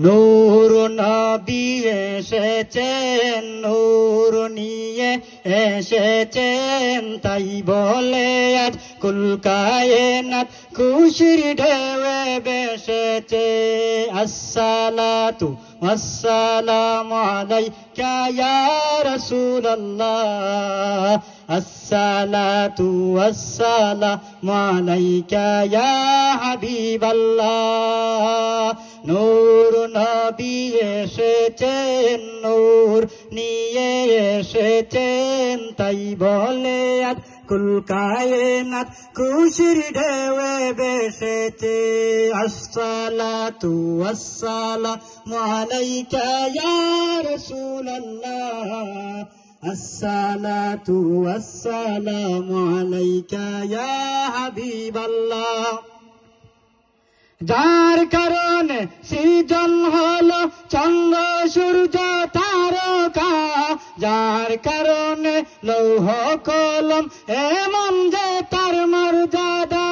নূর নবী এসেছেন, নূর নিয়ে এসেছেন, তাই বলে আজ কুল কায়নাত খুশির ঢেউয়ে বেসেছে। আসসালাতু ওয়াসসালামু আলাইকা ইয়া রাসূলুল্লাহ, আসসালাতু ওয়াসসালামু আলাইকা ইয়া হাবিবাল্লাহ। নূর নবী এসেছেন, নূর নিয়ে এসেছেন, তাই বলে আজ কুল কায়নাত খুশির ঢেউয়ে বেসেছে। আসসালাতু ওয়াসসালামু আলাইকা ইয়া রাসূলুল্লাহ, আসসালাতু ওয়াসসালামু আলাইকা ইয়া হাবিবাল্লাহ। যার কারণে সৃজন হলো চন্দ্র সূর্য তারকা, যার কারণে লৌহ কলম এমন যে তার মর্যাদা,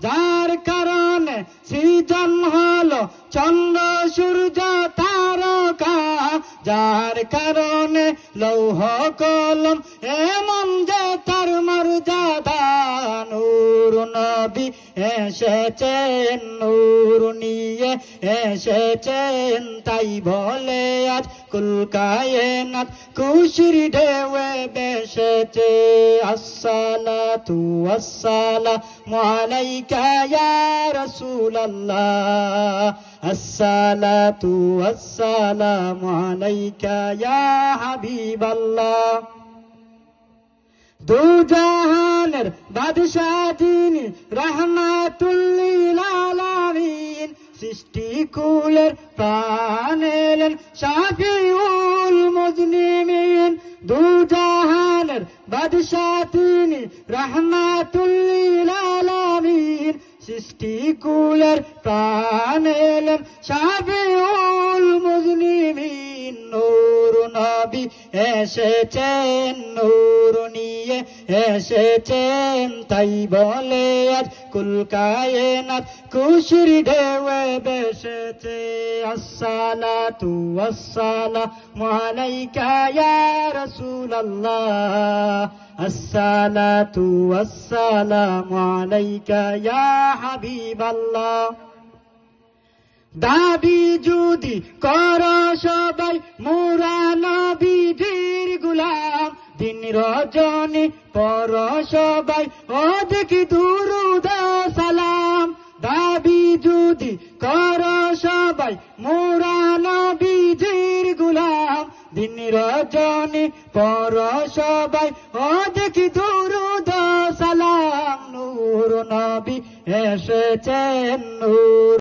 যার কারণে সৃজন হলো চন্দ্র সূর্য তারকা, যার কারণে লৌহ কলম এমন যে তার মর্যাদা। নূর নবী এসেছেন, নূর নিয়ে এসেছেন, তাই বলে আজ কুল কায়নাত খুশির ঢেউয়ে বেসেছে। আসসালাতু ওয়াসসালামু আলাইকা ইয়া রাসূলুল্লাহ, আসসালাতু ওয়াসসালামু আলাইকা ইয়া হাবিবাল্লাহ। দু জাহানের বাদশাহ যিনি, রাহমাতুল লিল আলামিন, সৃষ্টি কুলের প্রাণ এলেন শাফিউল মুজনিমিন। দু জাহানের বাদশাহ তিনি, রাহমাতুল লিল আলামিন, সৃষ্টি কুলের প্রাণ এলেন শাফিউল মুজনিমিন। নূর নবী এসেছেন, নূর নিয়ে এসেছেন, তাই বলে আজ কুল কায়নাত খুশির ঢেউয়ে বেসেছে। আসসালাতু ওয়াসসালামু আলাইকা ইয়া রাসূলুল্লাহ, আসসালাতু ওয়াসসালামু আলাইকা ইয়া হাবিবাল্লাহ। দাবি যদি কর সবাই মোরা নবীজির গোলাম, দিন রজনী পর সবাই ও দেখি দুরূদ সালাম। দাবি যদি কর সবাই মোরা নবীজির গোলাম, দিন রজনী পর সবাই ও দেখি দুরূদ সালাম। নূর নবী এসেছেন, নূর